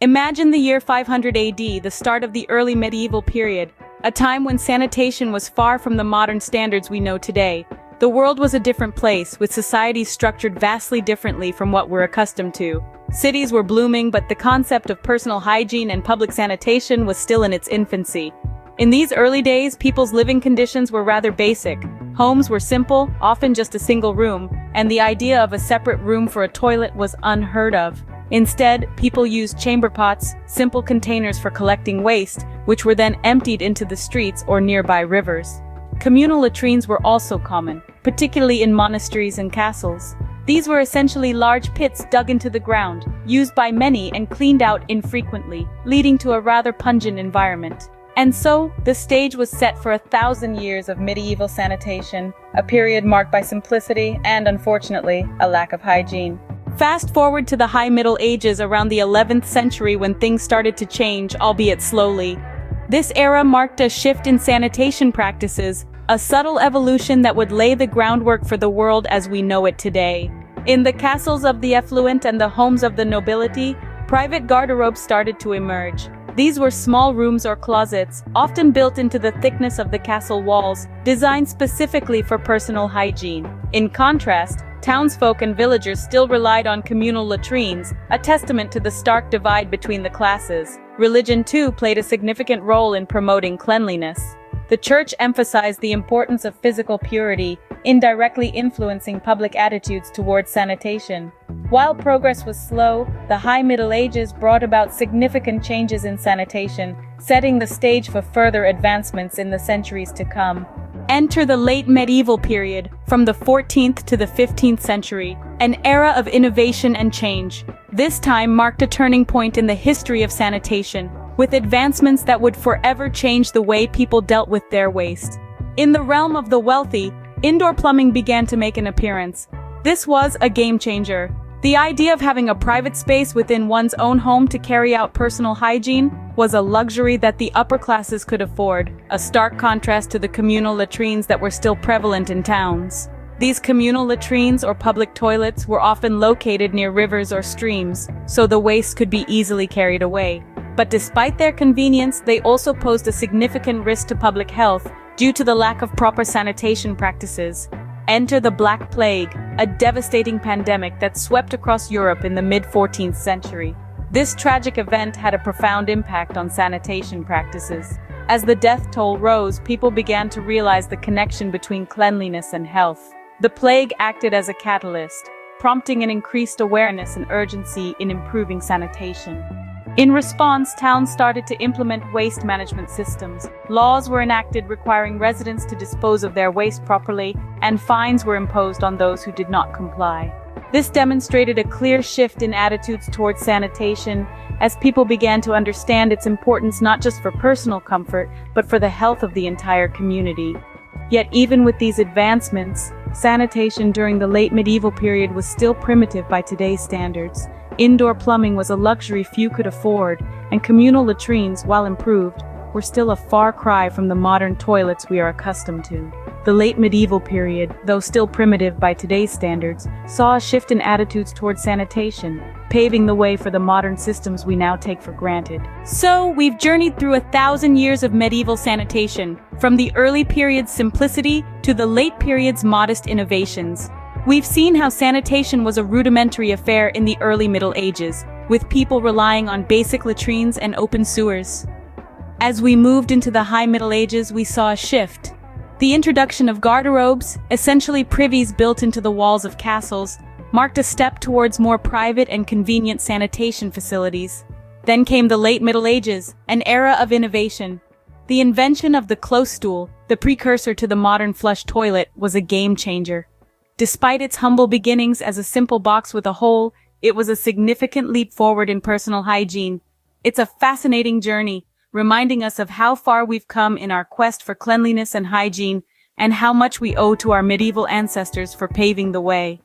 Imagine the year 500 AD, the start of the early medieval period, a time when sanitation was far from the modern standards we know today. The world was a different place, with societies structured vastly differently from what we're accustomed to. Cities were blooming, but the concept of personal hygiene and public sanitation was still in its infancy. In these early days, people's living conditions were rather basic. Homes were simple, often just a single room, and the idea of a separate room for a toilet was unheard of. Instead, people used chamber pots, simple containers for collecting waste, which were then emptied into the streets or nearby rivers. Communal latrines were also common, particularly in monasteries and castles. These were essentially large pits dug into the ground, used by many and cleaned out infrequently, leading to a rather pungent environment. And so, the stage was set for 1,000 years of medieval sanitation, a period marked by simplicity and, unfortunately, a lack of hygiene. Fast forward to the High Middle Ages around the 11th century when things started to change, albeit slowly. This era marked a shift in sanitation practices, a subtle evolution that would lay the groundwork for the world as we know it today. In the castles of the affluent and the homes of the nobility, private garderobes started to emerge. These were small rooms or closets, often built into the thickness of the castle walls, designed specifically for personal hygiene. In contrast, townsfolk and villagers still relied on communal latrines, a testament to the stark divide between the classes. Religion, too, played a significant role in promoting cleanliness. The church emphasized the importance of physical purity, indirectly influencing public attitudes towards sanitation. While progress was slow, the High Middle Ages brought about significant changes in sanitation, setting the stage for further advancements in the centuries to come. Enter the late medieval period, from the 14th to the 15th century, an era of innovation and change. This time marked a turning point in the history of sanitation, with advancements that would forever change the way people dealt with their waste. In the realm of the wealthy, indoor plumbing began to make an appearance. This was a game changer. The idea of having a private space within one's own home to carry out personal hygiene was a luxury that the upper classes could afford, a stark contrast to the communal latrines that were still prevalent in towns. These communal latrines or public toilets were often located near rivers or streams, so the waste could be easily carried away. But despite their convenience, they also posed a significant risk to public health due to the lack of proper sanitation practices. Enter the Black Plague, a devastating pandemic that swept across Europe in the mid-14th century. This tragic event had a profound impact on sanitation practices. As the death toll rose, people began to realize the connection between cleanliness and health. The plague acted as a catalyst, prompting an increased awareness and urgency in improving sanitation. In response, towns started to implement waste management systems. Laws were enacted requiring residents to dispose of their waste properly, and fines were imposed on those who did not comply. This demonstrated a clear shift in attitudes towards sanitation, as people began to understand its importance not just for personal comfort, but for the health of the entire community. Yet even with these advancements, sanitation during the late medieval period was still primitive by today's standards. Indoor plumbing was a luxury few could afford, and communal latrines, while improved, were still a far cry from the modern toilets we are accustomed to. The late medieval period, though still primitive by today's standards, saw a shift in attitudes towards sanitation, paving the way for the modern systems we now take for granted. So, we've journeyed through 1,000 years of medieval sanitation, from the early period's simplicity to the late period's modest innovations. We've seen how sanitation was a rudimentary affair in the early Middle Ages, with people relying on basic latrines and open sewers. As we moved into the High Middle Ages, we saw a shift. The introduction of garderobes, essentially privies built into the walls of castles, marked a step towards more private and convenient sanitation facilities. Then came the late Middle Ages, an era of innovation. The invention of the close stool, the precursor to the modern flush toilet, was a game changer. Despite its humble beginnings as a simple box with a hole, it was a significant leap forward in personal hygiene. It's a fascinating journey, reminding us of how far we've come in our quest for cleanliness and hygiene, and how much we owe to our medieval ancestors for paving the way.